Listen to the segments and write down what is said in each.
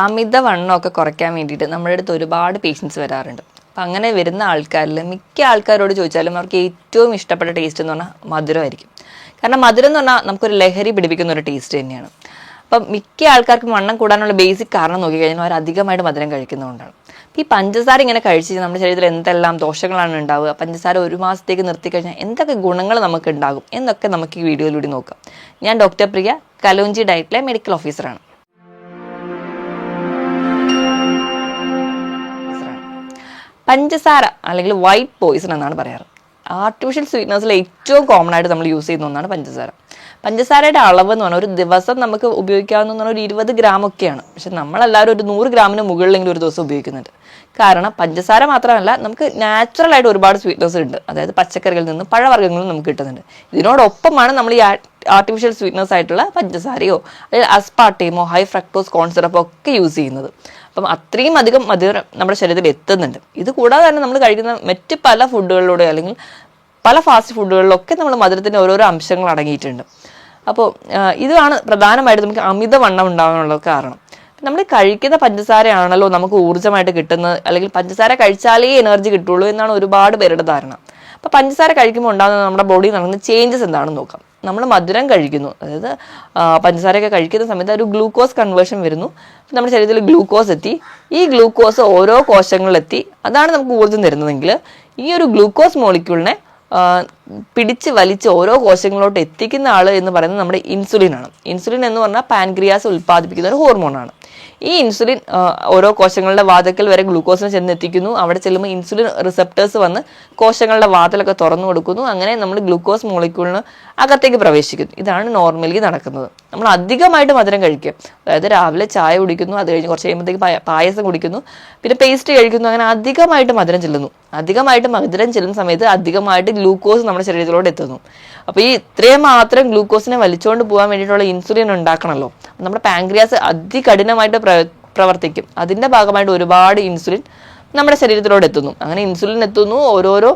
അമിതവണ്ണമൊക്കെ കുറയ്ക്കാൻ വേണ്ടിയിട്ട് നമ്മുടെ അടുത്ത് ഒരുപാട് പേഷ്യൻസ് വരാറുണ്ട്. അപ്പം അങ്ങനെ വരുന്ന ആൾക്കാരിൽ മിക്ക ആൾക്കാരോട് ചോദിച്ചാലും അവർക്ക് ഏറ്റവും ഇഷ്ടപ്പെട്ട ടേസ്റ്റ് എന്ന് പറഞ്ഞാൽ മധുരമായിരിക്കും. കാരണം മധുരം എന്ന് പറഞ്ഞാൽ നമുക്കൊരു ലഹരി പിടിപ്പിക്കുന്ന ഒരു ടേസ്റ്റ് തന്നെയാണ്. അപ്പം മിക്ക ആൾക്കാർക്കും വണ്ണം കൂടാനുള്ള ബേസിക് കാരണം നോക്കിക്കഴിഞ്ഞാൽ അവർ അധികമായിട്ട് മധുരം കഴിക്കുന്നതുകൊണ്ടാണ്. ഈ പഞ്ചസാര ഇങ്ങനെ കഴിച്ച് നമ്മുടെ ശരീരത്തിൽ എന്തെല്ലാം ദോഷങ്ങളാണ് ഉണ്ടാവുക, പഞ്ചസാര ഒരു മാസത്തേക്ക് നിർത്തിക്കഴിഞ്ഞാൽ എന്തൊക്കെ ഗുണങ്ങൾ നമുക്ക് ഉണ്ടാകും എന്നൊക്കെ നമുക്ക് ഈ വീഡിയോയിലൂടെ നോക്കാം. ഞാൻ ഡോക്ടർ പ്രിയ, കലോഞ്ചി ഡയറ്റിലെ മെഡിക്കൽ ഓഫീസറാണ്. പഞ്ചസാര അല്ലെങ്കിൽ വൈറ്റ് പോയിസൺ എന്നാണ് പറയാറ്. ആർട്ടിഫിഷ്യൽ സ്വീറ്റ്നേഴ്സിൽ ഏറ്റവും കോമൺ ആയിട്ട് നമ്മൾ യൂസ് ചെയ്യുന്ന ഒന്നാണ് പഞ്ചസാര. പഞ്ചസാരയുടെ അളവ് എന്ന് പറഞ്ഞാൽ ഒരു ദിവസം നമുക്ക് ഉപയോഗിക്കാവുന്ന ഒരു 20 ഗ്രാം ഒക്കെയാണ്. പക്ഷെ നമ്മളെല്ലാവരും ഒരു 100 ഗ്രാമിന് മുകളിലെങ്കിലും ഒരു ദിവസം ഉപയോഗിക്കുന്നുണ്ട്. കാരണം പഞ്ചസാര മാത്രമല്ല, നമുക്ക് നാച്ചുറൽ ആയിട്ട് ഒരുപാട് സ്വീറ്റ്നസ് ഉണ്ട്. അതായത് പച്ചക്കറികളിൽ നിന്നും പഴവർഗ്ഗങ്ങളിൽ നമുക്ക് കിട്ടുന്നുണ്ട്. ഇതിനോടൊപ്പമാണ് നമ്മൾ ഈ ആർട്ടിഫിഷ്യൽ സ്വീറ്റ്നസ് ആയിട്ടുള്ള പഞ്ചസാരയോ അല്ലെങ്കിൽ അസ്പാർട്ടേമോ ഹൈ ഫ്രക്ടോസ് കോൺ സിറപ്പോ ഒക്കെ യൂസ് ചെയ്യുന്നത്. അപ്പം അത്രയും അധികം മധുരം നമ്മുടെ ശരീരത്തിൽ എത്തുന്നുണ്ട്. ഇത് കൂടാതെ തന്നെ നമ്മൾ കഴിക്കുന്ന മറ്റ് പല ഫുഡുകളിലൂടെ അല്ലെങ്കിൽ പല ഫാസ്റ്റ് ഫുഡുകളിലൊക്കെ നമ്മൾ മധുരത്തിൻ്റെ ഓരോരോ അംശങ്ങൾ അടങ്ങിയിട്ടുണ്ട്. അപ്പോൾ ഇതാണ് പ്രധാനമായിട്ട് നമുക്ക് അമിതവണ്ണം ഉണ്ടാകാനുള്ള കാരണം. നമ്മൾ കഴിക്കുന്ന പഞ്ചസാരയാണല്ലോ നമുക്ക് ഊർജ്ജമായിട്ട് കിട്ടുന്നത്, അല്ലെങ്കിൽ പഞ്ചസാര കഴിച്ചാലേ എനർജി കിട്ടുള്ളൂ എന്നാണ് ഒരുപാട് പേരുടെ ധാരണ. അപ്പോൾ പഞ്ചസാര കഴിക്കുമ്പോൾ ഉണ്ടാകുന്ന നമ്മുടെ ബോഡിയിൽ നടക്കുന്ന ചേഞ്ചസ് എന്താണെന്ന് നോക്കാം. നമ്മൾ മധുരം കഴിക്കുന്നു, അതായത് പഞ്ചസാരയൊക്കെ കഴിക്കുന്ന സമയത്ത് ഒരു ഗ്ലൂക്കോസ് കൺവേർഷൻ വരുന്നു. നമ്മുടെ ശരീരത്തിൽ ഗ്ലൂക്കോസ് എത്തി, ഈ ഗ്ലൂക്കോസ് ഓരോ കോശങ്ങളിലെത്തി, അതാണ് നമുക്ക് ഊർജ്ജം തരുന്നതെങ്കിൽ ഈ ഒരു ഗ്ലൂക്കോസ് മോളിക്യൂളിനെ പിടിച്ച് വലിച്ച് ഓരോ കോശങ്ങളിലോട്ട് എത്തിക്കുന്ന ആൾ എന്ന് പറയുന്നത് നമ്മുടെ ഇൻസുലിനാണ്. ഇൻസുലിൻ എന്ന് പറഞ്ഞാൽ പാൻക്രിയാസ് ഉൽപ്പാദിപ്പിക്കുന്ന ഒരു ഹോർമോണാണ്. ഈ ഇൻസുലിൻ ഓരോ കോശങ്ങളുടെ വാതക്കൽ വരെ ഗ്ലൂക്കോസിനെ ചെന്നെത്തിക്കുന്നു. അവിടെ ചെല്ലുമ്പോൾ ഇൻസുലിൻ റിസപ്റ്റേഴ്സ് വന്ന് കോശങ്ങളുടെ വാതിലൊക്കെ തുറന്നു കൊടുക്കുന്നു. അങ്ങനെ നമ്മൾ ഗ്ലൂക്കോസ് മോളിക്യൂളിന് അകത്തേക്ക് പ്രവേശിക്കുന്നു. ഇതാണ് നോർമലി നടക്കുന്നത്. നമ്മൾ അധികമായിട്ട് മധുരം കഴിക്കുക, അതായത് രാവിലെ ചായ കുടിക്കുന്നു, അത് കഴിഞ്ഞ് കുറച്ച് കഴിയുമ്പോഴത്തേക്ക് പായസം കുടിക്കുന്നു, പിന്നെ പേസ്റ്റ് കഴിക്കുന്നു, അങ്ങനെ അധികമായിട്ട് മധുരം ചെല്ലുന്നു. അധികമായിട്ട് മധുരം ചെല്ലുന്ന സമയത്ത് അധികമായിട്ട് ഗ്ലൂക്കോസ് നമ്മുടെ ശരീരത്തിലോട്ട് എത്തുന്നു. അപ്പോൾ ഈ ഇത്രയും മാത്രം ഗ്ലൂക്കോസിനെ വലിച്ചുകൊണ്ട് പോകാൻ വേണ്ടിയിട്ടുള്ള ഇൻസുലിൻ ഉണ്ടാക്കണമല്ലോ. നമ്മുടെ പാൻക്രിയാസ് അതികഠിനമായിട്ട് പ്രവർത്തിക്കും. അതിൻ്റെ ഭാഗമായിട്ട് ഒരുപാട് ഇൻസുലിൻ നമ്മുടെ ശരീരത്തിലോട്ട് എത്തുന്നു. അങ്ങനെ ഇൻസുലിൻ എത്തുന്നു, ഓരോരോ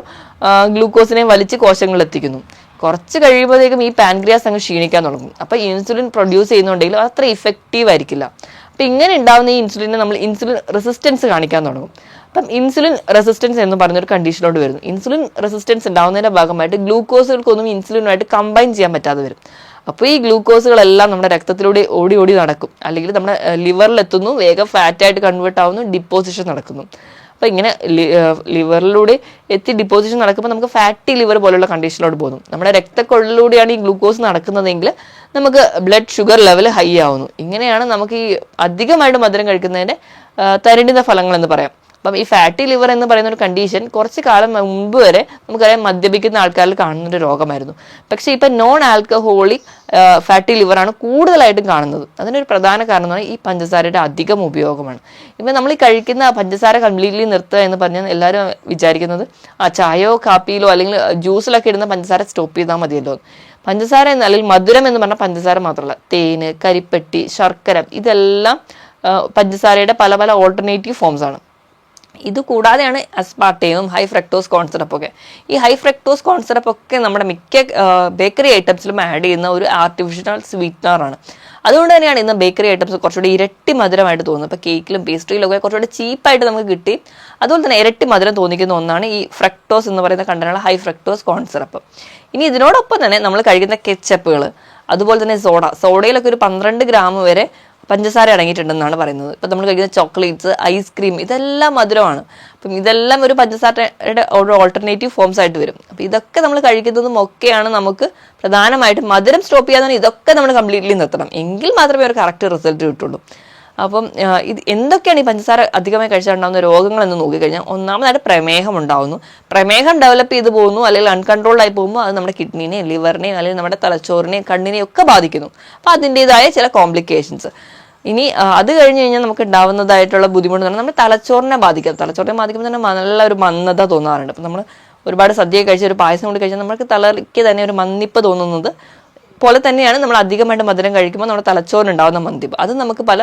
ഗ്ലൂക്കോസിനെ വലിച്ച് കോശങ്ങളിൽ എത്തിക്കുന്നു. കുറച്ച് കഴിയുമ്പോഴത്തേക്കും ഈ പാൻക്രിയാസ് അങ്ങ് ക്ഷീണിക്കാൻ തുടങ്ങും. അപ്പോൾ ഇൻസുലിൻ പ്രൊഡ്യൂസ് ചെയ്യുന്നുണ്ടെങ്കിലും അത്ര ഇഫക്റ്റീവ് ആയിരിക്കില്ല. അപ്പം ഇങ്ങനെ ഉണ്ടാകുന്ന ഈ ഇൻസുലിനെ നമ്മൾ ഇൻസുലിൻ റെസിസ്റ്റൻസ് കാണിക്കാൻ തുടങ്ങും. അപ്പം ഇൻസുലിൻ റെസിസ്റ്റൻസ് എന്ന് പറഞ്ഞൊരു കണ്ടീഷനോട് വരുന്നു. ഇൻസുലിൻ റെസിസ്റ്റൻസ് ഉണ്ടാകുന്നതിൻ്റെ ഭാഗമായിട്ട് ഗ്ലൂക്കോസുകൾക്കൊന്നും ഇൻസുലിനുമായിട്ട് കമ്പൈൻ ചെയ്യാൻ പറ്റാതെ വരും. അപ്പോൾ ഈ ഗ്ലൂക്കോസുകളെല്ലാം നമ്മുടെ രക്തത്തിലൂടെ ഓടി ഓടി നടക്കും, അല്ലെങ്കിൽ നമ്മുടെ ലിവറിലെത്തുന്നു, വേഗം ഫാറ്റായിട്ട് കൺവേർട്ട് ആവുന്നു, ഡിപ്പോസിഷൻ നടക്കുന്നു. അപ്പോൾ ഇങ്ങനെ ലിവറിലൂടെ എത്തി ഡിപ്പോസിഷൻ നടക്കുമ്പോൾ നമുക്ക് ഫാറ്റി ലിവർ പോലുള്ള കണ്ടീഷനിലോട്ട് പോകുന്നു. നമ്മുടെ രക്തക്കൊള്ളിലൂടെയാണ് ഈ ഗ്ലൂക്കോസ് നടക്കുന്നതെങ്കിൽ നമുക്ക് ബ്ലഡ് ഷുഗർ ലെവൽ ഹൈ ആവുന്നു. ഇങ്ങനെയാണ് നമുക്ക് ഈ അധികമായിട്ട് മധുരം കഴിക്കുന്നതിൻ്റെ പരിണിത ഫലങ്ങൾ എന്ന് പറയാം. അപ്പം ഈ ഫാറ്റി ലിവർ എന്ന് പറയുന്ന ഒരു കണ്ടീഷൻ കുറച്ച് കാലം മുമ്പ് വരെ നമുക്കറിയാം മദ്യപിക്കുന്ന ആൾക്കാരിൽ കാണുന്നൊരു രോഗമായിരുന്നു. പക്ഷേ ഇപ്പം നോൺ ആൽക്കഹോളിക് ഫാറ്റി ലിവറാണ് കൂടുതലായിട്ടും കാണുന്നത്. അതിനൊരു പ്രധാന കാരണം എന്ന് പറഞ്ഞാൽ ഈ പഞ്ചസാരയുടെ അധികം ഉപയോഗമാണ്. ഇപ്പം നമ്മൾ ഈ കഴിക്കുന്ന പഞ്ചസാര കംപ്ലീറ്റ്ലി നിർത്തുക എന്ന് പറഞ്ഞാൽ എല്ലാവരും വിചാരിക്കുന്നത് ചായയോ കാപ്പിയിലോ അല്ലെങ്കിൽ ജ്യൂസിലൊക്കെ ഇടുന്ന പഞ്ചസാര സ്റ്റോപ്പ് ചെയ്താൽ മതിയല്ലോ. പഞ്ചസാര അല്ലെങ്കിൽ മധുരം എന്ന് പറഞ്ഞാൽ പഞ്ചസാര മാത്രമല്ല, തേന്, കരിപ്പെട്ടി, ശർക്കര, ഇതെല്ലാം പഞ്ചസാരയുടെ പല പല ഓൾട്ടർനേറ്റീവ് ഫോംസ് ആണ്. ഇത് കൂടാതെയാണ് അസ്പാർട്ടേയും ഹൈ ഫ്രക്ടോസ് കോൺ സിറപ്പൊക്കെ. ഈ ഹൈ ഫ്രക്ടോസ് കോൺ സിറപ്പൊക്കെ നമ്മുടെ മിക്ക ബേക്കറി ഐറ്റംസിലും ആഡ് ചെയ്യുന്ന ഒരു ആർട്ടിഫിഷ്യൽ സ്വീറ്റ്നറാണ്. അതുകൊണ്ട് തന്നെയാണ് ഇന്ന് ബേക്കറി ഐറ്റംസ് കുറച്ചുകൂടി ഇരട്ടി മധുരമായിട്ട് തോന്നുന്നത്. ഇപ്പോൾ കേക്കിലും പേസ്ട്രിയിലും ഒക്കെ കുറച്ചുകൂടി ചീപ്പായിട്ട് നമുക്ക് കിട്ടി. അതുപോലെ തന്നെ ഇരട്ടി മധുരം തോന്നിക്കുന്ന ഒന്നാണ് ഈ ഫ്രക്ടോസ് എന്ന് പറയുന്ന കണ്ടനുള്ള ഹൈ ഫ്രക്ടോസ് കോൺ സിറപ്പ്. ഇനി ഇതിനോടൊപ്പം തന്നെ നമ്മൾ കഴിക്കുന്ന കെച്ചപ്പുകൾ, അതുപോലെ തന്നെ സോഡയിലൊക്കെ ഒരു 12 ഗ്രാം വരെ പഞ്ചസാര അടങ്ങിയിട്ടുണ്ടെന്നാണ് പറയുന്നത്. ഇപ്പം നമ്മൾ കഴിക്കുന്ന ചോക്ലേറ്റ്സ്, ഐസ്ക്രീം, ഇതെല്ലാം മധുരമാണ്. അപ്പം ഇതെല്ലാം ഒരു പഞ്ചസാരയുടെ ഒരു ഓൾട്ടർനേറ്റീവ് ഫോംസ് ആയിട്ട് വരും. അപ്പം ഇതൊക്കെ നമ്മൾ കഴിക്കുന്നതും ഒക്കെയാണ് നമുക്ക് പ്രധാനമായിട്ടും മധുരം സ്റ്റോപ്പ് ചെയ്യാതെ ഇതൊക്കെ നമ്മൾ കംപ്ലീറ്റ്ലി നിർത്തണം. എങ്കിൽ മാത്രമേ ഒരു കറക്റ്റ് റിസൾട്ട് കിട്ടുള്ളൂ. അപ്പം ഇത് എന്തൊക്കെയാണ് ഈ പഞ്ചസാര അധികമായി കഴിച്ചാലുണ്ടാകുന്ന രോഗങ്ങൾ എന്ന് നോക്കിക്കഴിഞ്ഞാൽ, ഒന്നാമതായിട്ട് പ്രമേഹം ഉണ്ടാകുന്നു. പ്രമേഹം ഡെവലപ്പ് ചെയ്ത് പോകുന്നു, അല്ലെങ്കിൽ അൺകൺട്രോൾഡ് ആയി പോകുമ്പോൾ അത് നമ്മുടെ കിഡ്നിനെയും ലിവറിനെയും അല്ലെങ്കിൽ നമ്മുടെ തലച്ചോറിനെയും കണ്ണിനെയും ഒക്കെ ബാധിക്കുന്നു. അപ്പോൾ അതിൻ്റെതായ ചില കോംപ്ലിക്കേഷൻസ്. ഇനി അത് കഴിഞ്ഞ് കഴിഞ്ഞാൽ നമുക്ക് ഉണ്ടാവുന്നതായിട്ടുള്ള ബുദ്ധിമുട്ട് എന്ന് പറഞ്ഞാൽ നമ്മുടെ തലച്ചോറിനെ ബാധിക്കും. തലച്ചോറിനെ ബാധിക്കുമ്പോൾ തന്നെ നല്ല ഒരു മന്ദത തോന്നാറുണ്ട്. അപ്പം നമ്മൾ ഒരുപാട് സദ്യ കഴിച്ച ഒരു പായസം കൂടി കഴിച്ചാൽ നമുക്ക് തലയ്ക്ക് തന്നെ ഒരു മന്ദിപ്പ് തോന്നുന്നത് പോലെ തന്നെയാണ് നമ്മൾ അധികമായിട്ട് മധുരം കഴിക്കുമ്പോൾ നമ്മുടെ തലച്ചോറിനുണ്ടാകുന്ന മന്ദിപ്പ്. അത് നമുക്ക് പല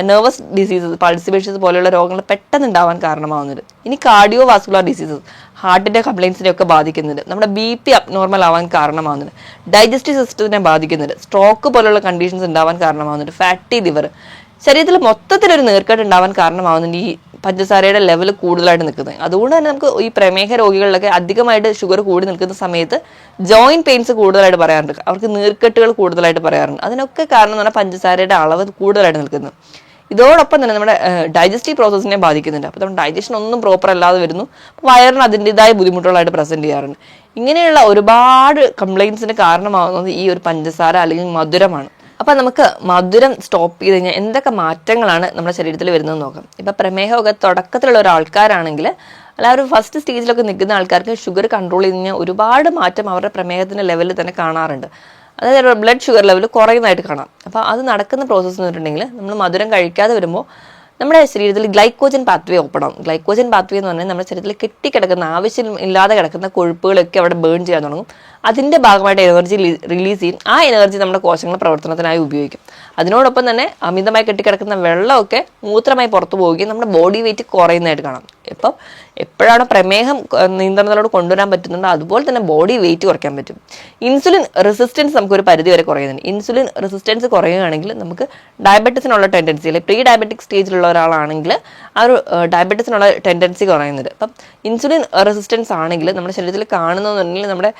നെർവസ് ഡിസീസസ്, പൾസിബേഷൻസ് പോലെയുള്ള രോഗങ്ങൾ പെട്ടെന്ന് ഉണ്ടാവാൻ കാരണമാവുന്നുണ്ട്. ഇനി കാർഡിയോ വാസ്കുലർ ഡിസീസസ്, ഹാർട്ടിൻ്റെ കംപ്ലയിൻസിനെ ഒക്കെ ബാധിക്കുന്നുണ്ട്. നമ്മുടെ BP അബ്നോർമൽ ആവാൻ കാരണമാവുന്നുണ്ട്. ഡൈജസ്റ്റീവ് സിസ്റ്റത്തിനെ ബാധിക്കുന്നുണ്ട്. സ്ട്രോക്ക് പോലുള്ള കണ്ടീഷൻസ് ഉണ്ടാവാൻ കാരണമാവുന്നുണ്ട്. ഫാറ്റി ലിവർ, ശരീരത്തിൽ മൊത്തത്തിലൊരു നീർക്കെട്ട് ഉണ്ടാവാൻ കാരണമാവുന്നുണ്ട് ഈ പഞ്ചസാരയുടെ ലെവൽ കൂടുതലായിട്ട് നിൽക്കുന്നത്. അതുകൊണ്ട് തന്നെ നമുക്ക് ഈ പ്രമേഹ രോഗികളിലൊക്കെ അധികമായിട്ട് ഷുഗർ കൂടി നിൽക്കുന്ന സമയത്ത് ജോയിന്റ് പെയിൻസ് കൂടുതലായിട്ട് പറയാറുണ്ട്, അവർക്ക് നീർക്കെട്ടുകൾ കൂടുതലായിട്ട് പറയാറുണ്ട്. അതിനൊക്കെ കാരണം എന്ന് പറഞ്ഞാൽ പഞ്ചസാരയുടെ അളവ് കൂടുതലായിട്ട് നിൽക്കുന്നത്. ഇതോടൊപ്പം തന്നെ നമ്മുടെ ഡൈജസ്റ്റീവ് പ്രോസസ്സിനെ ബാധിക്കുന്നുണ്ട്. അപ്പോൾ നമ്മുടെ ഡൈജഷൻ ഒന്നും പ്രോപ്പർ അല്ലാതെ വരുന്നു, വയറിന് അതിൻ്റെതായ ബുദ്ധിമുട്ടുകളായിട്ട് പ്രസന്റ് ചെയ്യാറുണ്ട്. ഇങ്ങനെയുള്ള ഒരുപാട് കംപ്ലൈൻസിന് കാരണമാകുന്നത് ഈ ഒരു പഞ്ചസാര അല്ലെങ്കിൽ മധുരമാണ്. അപ്പൊ നമുക്ക് മധുരം സ്റ്റോപ്പ് ചെയ്ത് കഴിഞ്ഞാൽ എന്തൊക്കെ മാറ്റങ്ങളാണ് നമ്മുടെ ശരീരത്തിൽ വരുന്നത് നോക്കാം. ഇപ്പൊ പ്രമേഹമൊക്കെ തുടക്കത്തിലുള്ള ഒരാൾക്കാരാണെങ്കിൽ അല്ല ഒരു ഫസ്റ്റ് സ്റ്റേജിലൊക്കെ നിൽക്കുന്ന ആൾക്കാർക്ക് ഷുഗർ കൺട്രോൾ ചെയ്ത് കഴിഞ്ഞാൽ ഒരുപാട് മാറ്റം അവരുടെ പ്രമേഹത്തിന്റെ ലെവലിൽ തന്നെ കാണാറുണ്ട്. അതായത് ബ്ലഡ് ഷുഗർ ലെവൽ കുറയുന്നതായിട്ട് കാണാം. അപ്പോൾ അത് നടക്കുന്ന പ്രോസസ്സ് എന്ന് പറഞ്ഞിട്ടുണ്ടെങ്കിൽ നമ്മൾ മധുരം കഴിക്കാതെ വരുമ്പോൾ നമ്മുടെ ശരീരത്തിൽ ഗ്ലൈക്കോജൻ പാത്വേ ഓപ്പൺ ആവും. ഗ്ലൈക്കോജൻ പാത്വേ എന്ന് പറഞ്ഞാൽ നമ്മുടെ ശരീരത്തിൽ കെട്ടിക്കിടക്കുന്ന ആവശ്യം ഇല്ലാതെ കിടക്കുന്ന കൊഴുപ്പുകളൊക്കെ അവിടെ ബേൺ ചെയ്യാൻ തുടങ്ങും. അതിൻ്റെ ഭാഗമായിട്ട് എനർജി റിലീസ് ചെയ്യും. ആ എനർജി നമ്മുടെ കോശങ്ങളുടെ പ്രവർത്തനത്തിനായി ഉപയോഗിക്കും. അതിനോടൊപ്പം തന്നെ അമിതമായി കെട്ടിക്കിടക്കുന്ന വെള്ളമൊക്കെ മൂത്രമായി പുറത്തു പോവുകയും നമ്മുടെ ബോഡി വെയിറ്റ് കുറയുന്നതായിട്ട് കാണാം. ഇപ്പം എപ്പോഴാണ് പ്രമേഹം നിയന്ത്രണത്തിലോട് കൊണ്ടുവരാൻ പറ്റുന്നുണ്ടോ അതുപോലെ തന്നെ ബോഡി വെയിറ്റ് കുറയ്ക്കാൻ പറ്റും. ഇൻസുലിൻ റെസിസ്റ്റൻസ് നമുക്കൊരു പരിധി വരെ കുറയുന്നുണ്ട്. ഇൻസുലിൻ റെസിസ്റ്റൻസ് കുറയുകയാണെങ്കിൽ നമുക്ക് ഡയബറ്റീസിനുള്ള ടെൻഡൻസി അല്ലെങ്കിൽ പ്രീ ഡയബറ്റിക് സ്റ്റേജിലുള്ള ഒരാളാണെങ്കിൽ ആ ഒരു ഡയബറ്റീസിനുള്ള ടെൻഡൻസി കുറയുന്നുണ്ട്. അപ്പം ഇൻസുലിൻ റെസിസ്റ്റൻസ് ആണെങ്കിൽ നമ്മുടെ ശരീരത്തിൽ കാണുന്നതെന്നുണ്ടെങ്കിൽ നമ്മുടെ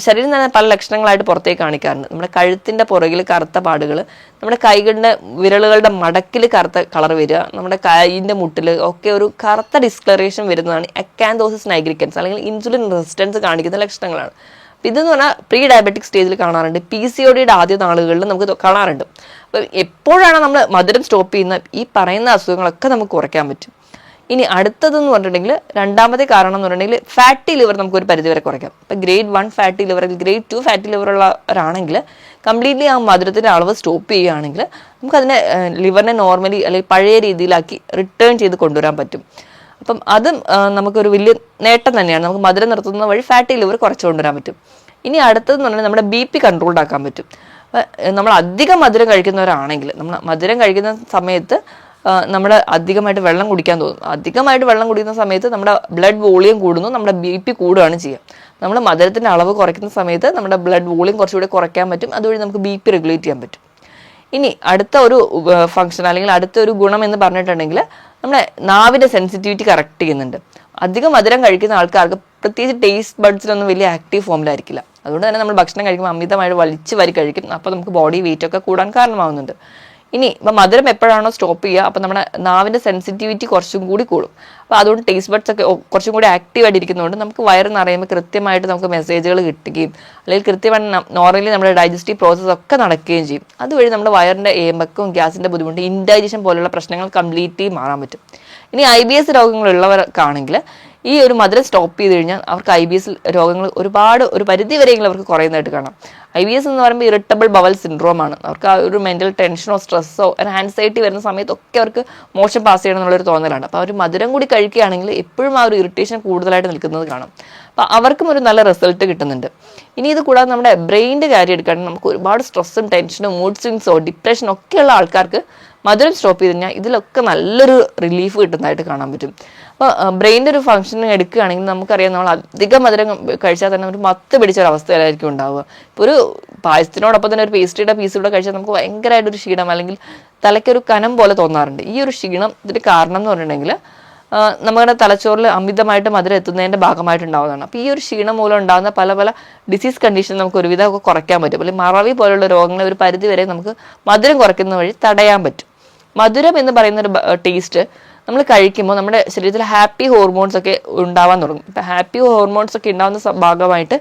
ശരീരം തന്നെ പല ലക്ഷണങ്ങളായിട്ട് പുറത്തേക്ക് കാണിക്കാറുണ്ട്. നമ്മുടെ കഴുത്തിന്റെ പുറകിൽ കറുത്ത പാടുകൾ, നമ്മുടെ കൈകളുടെ വിരലുകളുടെ മടക്കിൽ കറുത്ത കളർ വരിക, നമ്മുടെ കൈയിന്റെ മുട്ടിൽ ഒക്കെ ഒരു കറുത്ത ഡിസ്കളറേഷൻ വരുന്നതാണ് അക്കാന്തോസിസ് നൈഗ്രിക്കൻസ് അല്ലെങ്കിൽ ഇൻസുലിൻ റെസിസ്റ്റൻസ് കാണിക്കുന്ന ലക്ഷണങ്ങളാണ്. ഇതെന്ന് പറഞ്ഞാൽ പ്രീ ഡയബറ്റിക് സ്റ്റേജിൽ കാണാറുണ്ട്. PCOD ആദ്യ നാളുകളിൽ നമുക്ക് കാണാറുണ്ട്. അപ്പം എപ്പോഴാണ് നമ്മൾ മധുരം സ്റ്റോപ്പ് ചെയ്യുന്ന ഈ പറയുന്ന അസുഖങ്ങളൊക്കെ നമുക്ക് കുറയ്ക്കാൻ പറ്റും. ഇനി അടുത്തതെന്ന് പറഞ്ഞിട്ടുണ്ടെങ്കിൽ രണ്ടാമത്തെ കാരണം എന്ന് പറഞ്ഞിട്ടുണ്ടെങ്കിൽ ഫാറ്റി ലിവർ നമുക്കൊരു പരിധിവരെ കുറയ്ക്കാം. ഇപ്പം ഗ്രേഡ് 1 ഫാറ്റി ലിവർ അല്ലെങ്കിൽ ഗ്രേഡ് 2 ഫാറ്റി ലിവർ ഉള്ളവരാണെങ്കിൽ കംപ്ലീറ്റ്ലി ആ മധുരത്തിൻ്റെ അളവ് സ്റ്റോപ്പ് ചെയ്യുകയാണെങ്കിൽ നമുക്കതിനെ ലിവറിനെ നോർമലി അല്ലെങ്കിൽ പഴയ രീതിയിലാക്കി റിട്ടേൺ ചെയ്ത് കൊണ്ടുവരാൻ പറ്റും. അപ്പം അതും നമുക്കൊരു വലിയ നേട്ടം തന്നെയാണ്. നമുക്ക് മധുരം നിർത്തുന്ന വഴി ഫാറ്റി ലിവർ കുറച്ച് കൊണ്ടുവരാൻ പറ്റും. ഇനി അടുത്തതെന്ന് പറഞ്ഞാൽ നമ്മുടെ BP കൺട്രോൾഡ് ആക്കാൻ പറ്റും. നമ്മൾ അധികം മധുരം കഴിക്കുന്നവരാണെങ്കിൽ നമ്മൾ മധുരം കഴിക്കുന്ന സമയത്ത് നമ്മൾ അധികമായിട്ട് വെള്ളം കുടിക്കാൻ തോന്നും. അധികമായിട്ട് വെള്ളം കുടിക്കുന്ന സമയത്ത് നമ്മുടെ ബ്ലഡ് വോളിയം കൂടുന്നു, നമ്മുടെ BP കൂടുകയാണ് ചെയ്യുക. നമ്മൾ മധുരത്തിൻ്റെ അളവ് കുറയ്ക്കുന്ന സമയത്ത് നമ്മുടെ ബ്ലഡ് വോളിയം കുറച്ചുകൂടി കുറയ്ക്കാൻ പറ്റും. അതുവഴി നമുക്ക് BP റെഗുലേറ്റ് ചെയ്യാൻ പറ്റും. ഇനി അടുത്ത ഒരു ഫംഗ്ഷൻ അല്ലെങ്കിൽ അടുത്ത ഒരു ഗുണം എന്ന് പറഞ്ഞിട്ടുണ്ടെങ്കിൽ നമ്മുടെ നാവിൻ്റെ സെൻസിറ്റിവിറ്റി കറക്റ്റ് ചെയ്യുന്നുണ്ട്. അധികം മധുരം കഴിക്കുന്ന ആൾക്കാർക്ക് പ്രത്യേകിച്ച് ടേസ്റ്റ് ബഡ്സിലൊന്നും വലിയ ആക്റ്റീവ് ഫോമിലായിരിക്കില്ല. അതുകൊണ്ട് തന്നെ നമ്മൾ ഭക്ഷണം കഴിക്കുമ്പോൾ അമിതമായിട്ട് വലിച്ചു വാരി കഴിക്കും. അപ്പോൾ നമുക്ക് ബോഡി വെയിറ്റ് ഒക്കെ കൂടാൻ കാരണമാവുന്നുണ്ട്. ഇനി ഇപ്പം മധുരം എപ്പോഴാണോ സ്റ്റോപ്പ് ചെയ്യുക അപ്പോൾ നമ്മുടെ നാവിൻ്റെ സെൻസിറ്റിവിറ്റി കുറച്ചും കൂടി കൂടും. അപ്പോൾ അതുകൊണ്ട് ടേസ്റ്റ് ബഡ്സ് ഒക്കെ കുറച്ചും കൂടി ആക്റ്റീവായിട്ട് ഇരിക്കുന്നതുകൊണ്ട് നമുക്ക് വയറ് നിറയുമ്പോൾ കൃത്യമായിട്ട് നമുക്ക് മെസ്സേജുകൾ കിട്ടുകയും അല്ലെങ്കിൽ കൃത്യമായിട്ട് നോർമലി നമ്മുടെ ഡൈജസ്റ്റീവ് പ്രോസസ്സ് ഒക്കെ നടക്കുകയും ചെയ്യും. അതുവഴി നമ്മുടെ വയറിൻ്റെ ഏമ്പക്കവും ഗ്യാസിൻ്റെ ബുദ്ധിമുട്ട് ഇൻഡൈജഷൻ പോലുള്ള പ്രശ്നങ്ങൾ കംപ്ലീറ്റ്ലി മാറാൻ പറ്റും. ഇനി IBS രോഗങ്ങളുള്ളവർക്കാണെങ്കിൽ ഈ ഒരു മധുരം സ്റ്റോപ്പ് ചെയ്ത് കഴിഞ്ഞാൽ അവർക്ക് IBS രോഗങ്ങൾ ഒരു പരിധി വരെയെങ്കിലും അവർക്ക് കുറയുന്നതായിട്ട് കാണാം. IBS എന്ന് പറയുമ്പോൾ ഇറിറ്റബിൾ ബവൽ സിൻഡ്രോം ആണ്. അവർക്ക് ആ ഒരു മെന്റൽ ടെൻഷനോ സ്ട്രെസ്സോ ആൻസൈറ്റി വരുന്ന സമയത്തൊക്കെ അവർക്ക് മോശം പാസ് ചെയ്യണം എന്നുള്ളൊരു തോന്നലാണ്. അപ്പോൾ അവർ മധുരം കൂടി കഴിക്കുകയാണെങ്കിൽ എപ്പോഴും ആ ഒരു ഇറിറ്റേഷൻ കൂടുതലായിട്ട് നിൽക്കുന്നത് കാണാം. അപ്പോൾ അവർക്കും ഒരു നല്ല റിസൾട്ട് കിട്ടുന്നുണ്ട്. ഇനി ഇത് കൂടാതെ നമ്മുടെ ബ്രെയിനിൻ്റെ കാര്യം എടുക്കുകയാണെങ്കിൽ നമുക്ക് ഒരുപാട് സ്ട്രെസ്സും ടെൻഷനും മൂഡ് സ്വിങ്സോ ഡിപ്രഷനോ ഒക്കെയുള്ള ആൾക്കാർക്ക് മധുരം സ്റ്റോപ്പ് ചെയ്ത് കഴിഞ്ഞാൽ ഇതിലൊക്കെ നല്ലൊരു റിലീഫ് കിട്ടുന്നതായിട്ട് കാണാൻ പറ്റും. അപ്പോൾ ബ്രെയിൻ്റെ ഒരു ഫംഗ്ഷൻ എടുക്കുകയാണെങ്കിൽ നമുക്കറിയാം നമ്മൾ അധികം മധുരം കഴിച്ചാൽ തന്നെ ഒരു മത്ത് പിടിച്ച ഒരു അവസ്ഥയിലായിരിക്കും ഉണ്ടാവുക. ഇപ്പോൾ ഒരു പായസത്തിനോടൊപ്പം തന്നെ ഒരു പേസ്ട്രിയുടെ പീസ് കൂടെ കഴിച്ചാൽ നമുക്ക് ഭയങ്കരമായിട്ടൊരു ക്ഷീണം അല്ലെങ്കിൽ തലയ്ക്കൊരു കനം പോലെ തോന്നാറുണ്ട്. ഈ ഒരു ക്ഷീണം ഇതിൻ്റെ കാരണം എന്ന് പറഞ്ഞിട്ടുണ്ടെങ്കിൽ നമ്മുടെ തലച്ചോറിൽ അമിതമായിട്ട് മധുരം എത്തുന്നതിൻ്റെ ഭാഗമായിട്ടുണ്ടാവുന്നതാണ്. അപ്പോൾ ഈ ഒരു ക്ഷീണം മൂലം ഉണ്ടാകുന്ന പല പല ഡിസീസ് കണ്ടീഷൻ നമുക്ക് ഒരുവിധമൊക്കെ കുറയ്ക്കാൻ പറ്റും. അല്ലെങ്കിൽ മറവി പോലുള്ള രോഗങ്ങളെ ഒരു പരിധി വരെ നമുക്ക് മധുരം കുറയ്ക്കുന്ന വഴി തടയാൻ പറ്റും. മധുരം എന്ന് പറയുന്ന ഒരു ടേസ്റ്റ് നമ്മൾ കഴിക്കുമ്പോൾ നമ്മുടെ ശരീരത്തിൽ ഹാപ്പി ഹോർമോൺസ് ഒക്കെ ഉണ്ടാവാൻ തുടങ്ങും. ഇപ്പം ഹാപ്പി ഹോർമോൺസ് ഒക്കെ ഉണ്ടാകുന്ന ഭാഗമായിട്ട്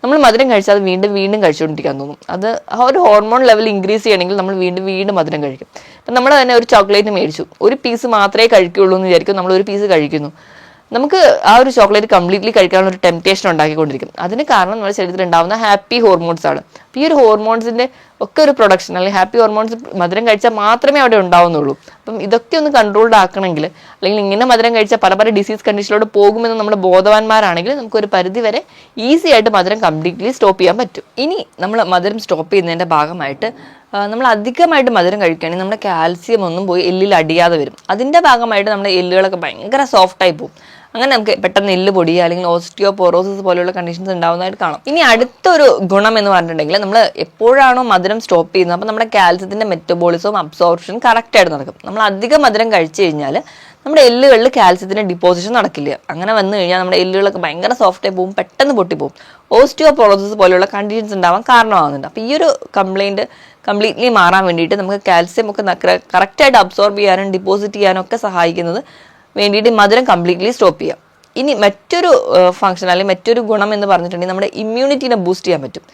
നമ്മൾ മധുരം കഴിച്ചാൽ അത് വീണ്ടും വീണ്ടും കഴിച്ചുകൊണ്ടിരിക്കാൻ തോന്നും. അത് ആ ഒരു ഹോർമോൺ ലെവൽ ഇൻക്രീസ് ചെയ്യണമെങ്കിൽ നമ്മൾ വീണ്ടും വീണ്ടും മധുരം കഴിക്കും. ഇപ്പം നമ്മൾ തന്നെ ഒരു ചോക്ലേറ്റ് മേടിച്ചു, ഒരു പീസ് മാത്രമേ കഴിക്കുകയുള്ളൂ എന്ന് വിചാരിക്കും, നമ്മൾ ഒരു പീസ് കഴിക്കുന്നു. നമുക്ക് ആ ഒരു ചോക്ലേറ്റ് കംപ്ലീറ്റ്ലി കഴിക്കാനുള്ള ഒരു ടെംപ്റ്റേഷൻ ഉണ്ടാക്കിക്കൊണ്ടിരിക്കും. അതിന് കാരണം നമ്മുടെ ശരീരത്തിൽ ഉണ്ടാകുന്ന ഹാപ്പി ഹോർമോൺസ് ആണ്. അപ്പോൾ ഈ ഒരു ഹോർമോൺസിന്റെ ഒക്കെ ഒരു പ്രൊഡക്ഷൻ അല്ലെങ്കിൽ ഹാപ്പി ഹോർമോൺസ് മധുരം കഴിച്ചാൽ മാത്രമേ അവിടെ ഉണ്ടാവുന്നുള്ളൂ. അപ്പം ഇതൊക്കെ ഒന്ന് കൺട്രോൾഡ് ആക്കണമെങ്കിൽ അല്ലെങ്കിൽ ഇങ്ങനെ മധുരം കഴിച്ചാൽ പല പല ഡിസീസ് കണ്ടീഷനിലോട്ട് പോകുമെന്ന് നമ്മൾ ബോധവാന്മാരാണെങ്കിൽ നമുക്കൊരു പരിധി വരെ ഈസി ആയിട്ട് മധുരം കംപ്ലീറ്റ്ലി സ്റ്റോപ്പ് ചെയ്യാൻ പറ്റും. ഇനി നമ്മൾ മധുരം സ്റ്റോപ്പ് ചെയ്യുന്നതിൻ്റെ ഭാഗമായിട്ട് നമ്മൾ അധികമായിട്ട് മധുരം കഴിക്കുകയാണെങ്കിൽ നമ്മുടെ കാൽസ്യം ഒന്നും പോയി എല്ലിൽ അടിയാതെ വരും. അതിൻ്റെ ഭാഗമായിട്ട് നമ്മുടെ എല്ലുകളൊക്കെ ഭയങ്കര സോഫ്റ്റായി പോകും. അങ്ങനെ നമുക്ക് പെട്ടെന്ന് എല്ല് പൊടി അല്ലെങ്കിൽ ഓസ്റ്റിയോപോറോസിസ് പോലെയുള്ള കണ്ടീഷൻസ് ഉണ്ടാവുന്നതായിട്ട് കാണാം. ഇനി അടുത്തൊരു ഗുണം എന്ന് പറഞ്ഞിട്ടുണ്ടെങ്കിൽ നമ്മൾ എപ്പോഴാണോ മധുരം സ്റ്റോപ്പ് ചെയ്യുന്നത് അപ്പോൾ നമ്മുടെ കാൽസ്യത്തിന്റെ മെറ്റബോളിസവും അബ്സോർപ്ഷൻ കറക്റ്റ് ആയിട്ട് നടക്കും. നമ്മൾ അധികം മധുരം കഴിച്ചു കഴിഞ്ഞാൽ നമ്മുടെ എല്ലുകളിൽ കാൽസ്യത്തിന്റെ ഡിപ്പോസിഷൻ നടക്കില്ല. അങ്ങനെ വന്നു കഴിഞ്ഞാൽ നമ്മുടെ എല്ലുകളൊക്കെ ഭയങ്കര സോഫ്റ്റ് ആയി പോകും, പെട്ടെന്ന് പൊട്ടിപ്പോകും. ഓസ്റ്റിയോപോറോസിസ് പോലെയുള്ള കണ്ടീഷൻസ് ഉണ്ടാവാൻ കാരണമാകുന്നുണ്ട്. അപ്പോൾ ഈ ഒരു കംപ്ലൈന്റ് കംപ്ലീറ്റ്ലി മാറാൻ വേണ്ടിയിട്ട് നമുക്ക് കാൽസ്യം ഒക്കെ കറക്റ്റായിട്ട് അബ്സോർബ് ചെയ്യാനും ഡിപ്പോസിറ്റ് ചെയ്യാനും ഒക്കെ സഹായിക്കുന്നത് വേണ്ടിയിട്ട് മധുരം കംപ്ലീറ്റ്ലി സ്റ്റോപ്പ് ചെയ്യാം. ഇനി മറ്റൊരു ഫംഗ്ഷൻ അല്ലെങ്കിൽ മറ്റൊരു ഗുണം എന്ന് പറഞ്ഞിട്ടുണ്ടെങ്കിൽ നമ്മുടെ ഇമ്മ്യൂണിറ്റീനെ ബൂസ്റ്റ് ചെയ്യാൻ പറ്റും.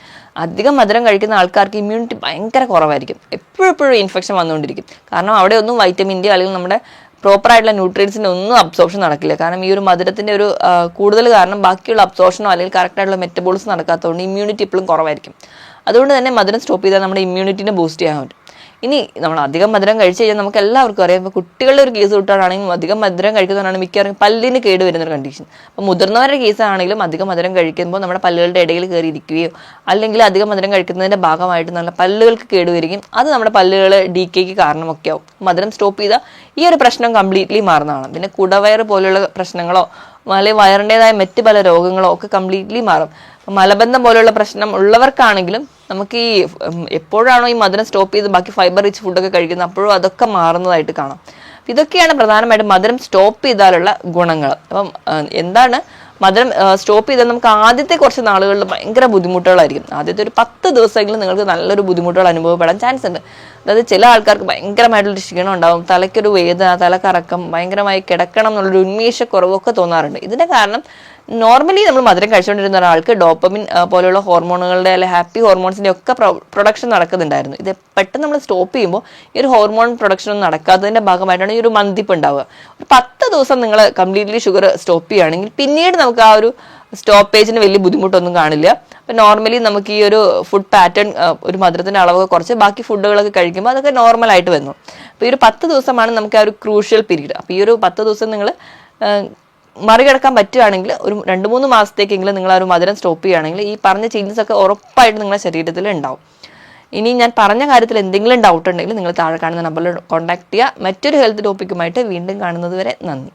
അധികം മധുരം കഴിക്കുന്ന ആൾക്കാർക്ക് ഇമ്മ്യൂണിറ്റി ഭയങ്കര കുറവായിരിക്കും, എപ്പോഴും ഇൻഫെക്ഷൻ വന്നുകൊണ്ടിരിക്കും. കാരണം അവിടെ ഒന്നും വൈറ്റമിൻ ഡി അല്ലെങ്കിൽ നമ്മുടെ പ്രോപ്പറായിട്ടുള്ള ന്യൂട്രിയൻസിൻ്റെ ഒന്നും അബ്സോർപ്ഷൻ നടക്കില്ല. കാരണം ഈ ഒരു മധുരത്തിൻ്റെ ഒരു കൂടുതൽ കാരണം ബാക്കിയുള്ള അബ്സോർപ്ഷനോ അല്ലെങ്കിൽ കറക്റ്റായിട്ടുള്ള മെറ്റബോളിസം നടക്കാത്തതുകൊണ്ട് ഇമ്മ്യൂണിറ്റി എപ്പോഴും കുറവായിരിക്കും. അതുകൊണ്ട് തന്നെ മധുരം സ്റ്റോപ്പ് ചെയ്താൽ നമ്മുടെ ഇമ്മ്യൂണിറ്റിനെ ബൂസ്റ്റ് ചെയ്യാൻ പറ്റും. ഇനി നമ്മൾ അധികം മധുരം കഴിച്ചു കഴിഞ്ഞാൽ നമുക്ക് എല്ലാവർക്കും അറിയാം, ഇപ്പോൾ കുട്ടികളുടെ ഒരു കേസ് കിട്ടുകയാണെങ്കിൽ അധികം മധുരം കഴിക്കുന്നതാണ് മിക്കവാറും പല്ലിന് കേട് വരുന്നൊരു കണ്ടീഷൻ. അപ്പോൾ മുതിർന്നവരുടെ കേസാണെങ്കിലും അധികം മധുരം കഴിക്കുമ്പോൾ നമ്മുടെ പല്ലുകളുടെ ഇടയിൽ കയറിയിരിക്കുകയോ അല്ലെങ്കിൽ അധികം മധുരം കഴിക്കുന്നതിൻ്റെ ഭാഗമായിട്ട് നല്ല പല്ലുകൾക്ക് കേടുവരികയും അത് നമ്മുടെ പല്ലുകൾ ഡീക്കേക്ക് കാരണമൊക്കെ ആവും. മധുരം സ്റ്റോപ്പ് ചെയ്താൽ ഈ ഒരു പ്രശ്നം കംപ്ലീറ്റ്ലി മാറുന്നതാണ്. പിന്നെ കുടവയർ പോലെയുള്ള പ്രശ്നങ്ങളോ അല്ലെങ്കിൽ വയറിൻ്റെതായ മറ്റ് പല രോഗങ്ങളോ ഒക്കെ കംപ്ലീറ്റ്ലി മാറും. മലബന്ധം പോലെയുള്ള പ്രശ്നം ഉള്ളവർക്കാണെങ്കിലും നമുക്ക് ഈ എപ്പോഴാണോ ഈ മധുരം സ്റ്റോപ്പ് ചെയ്ത് ബാക്കി ഫൈബർ റിച്ച് ഫുഡൊക്കെ കഴിക്കുന്നത് അപ്പോഴും അതൊക്കെ മാറുന്നതായിട്ട് കാണാം. ഇതൊക്കെയാണ് പ്രധാനമായിട്ടും മധുരം സ്റ്റോപ്പ് ചെയ്താലുള്ള ഗുണങ്ങൾ. അപ്പം എന്താണ് മധുരം സ്റ്റോപ്പ് ചെയ്താൽ നമുക്ക് ആദ്യത്തെ കുറച്ച് നാളുകളിൽ ഭയങ്കര ബുദ്ധിമുട്ടുകളായിരിക്കും. ആദ്യത്തെ ഒരു 10 ദിവസമെങ്കിലും നിങ്ങൾക്ക് നല്ലൊരു ബുദ്ധിമുട്ടുകൾ അനുഭവപ്പെടാൻ ചാൻസ് ഉണ്ട്. അതായത് ചില ആൾക്കാർക്ക് ഭയങ്കരമായിട്ടുള്ള ക്ഷീണം ഉണ്ടാവും, തലയ്ക്കൊരു വേദന, തലക്കറക്കം, ഭയങ്കരമായി കിടക്കണം എന്നുള്ളൊരു ഉന്മേഷക്കുറവൊക്കെ തോന്നാറുണ്ട്. ഇതിന്റെ കാരണം നോർമലി നമ്മൾ മധുരം കഴിച്ചുകൊണ്ടിരുന്ന ഒരാൾക്ക് ഡോപ്പമിൻ പോലെയുള്ള ഹോർമോണുകളുടെ അല്ലെങ്കിൽ ഹാപ്പി ഹോർമോൺസിന്റെ ഒക്കെ പ്രൊഡക്ഷൻ നടക്കുന്നുണ്ടായിരുന്നു. ഇത് പെട്ടെന്ന് നമ്മൾ സ്റ്റോപ്പ് ചെയ്യുമ്പോൾ ഈ ഒരു ഹോർമോൺ പ്രൊഡക്ഷൻ ഒന്നും നടക്കാത്തതിന്റെ ഭാഗമായിട്ടാണ് ഈ ഒരു മന്തിപ്പ് ഉണ്ടാവുക. ഒരു 10 ദിവസം നിങ്ങൾ കംപ്ലീറ്റ്ലി ഷുഗർ സ്റ്റോപ്പ് ചെയ്യുകയാണെങ്കിൽ പിന്നീട് നമുക്ക് ആ ഒരു സ്റ്റോപ്പേജിന് വലിയ ബുദ്ധിമുട്ടൊന്നും കാണില്ല. അപ്പം നോർമലി നമുക്ക് ഈ ഒരു ഫുഡ് പാറ്റേൺ ഒരു മധുരത്തിന്റെ അളവൊക്കെ കുറച്ച് ബാക്കി ഫുഡുകളൊക്കെ കഴിക്കുമ്പോൾ അതൊക്കെ നോർമലായിട്ട് വന്നു. അപ്പോൾ ഈ ഒരു 10 ദിവസമാണ് നമുക്ക് ആ ഒരു ക്രൂഷ്യൽ പീരീഡ്. അപ്പോൾ ഈ ഒരു 10 ദിവസം നിങ്ങൾ മറികടക്കാൻ പറ്റുകയാണെങ്കിൽ ഒരു 2-3 മാസത്തേക്കെങ്കിലും നിങ്ങൾ ആ ഒരു മധുരം സ്റ്റോപ്പ് ചെയ്യുകയാണെങ്കിൽ ഈ പറഞ്ഞ ചേഞ്ചസ് ഒക്കെ ഉറപ്പായിട്ട് നിങ്ങളുടെ ശരീരത്തിൽ ഉണ്ടാവും. ഇനി ഞാൻ പറഞ്ഞ കാര്യത്തിൽ എന്തെങ്കിലും ഡൗട്ട് ഉണ്ടെങ്കിൽ നിങ്ങൾ താഴെ കാണുന്ന നമ്പറിൽ കോൺടാക്ട് ചെയ്യുക. മറ്റൊരു ഹെൽത്ത് ടോപ്പിക്കുമായിട്ട് വീണ്ടും കാണുന്നത് വരെ നന്ദി.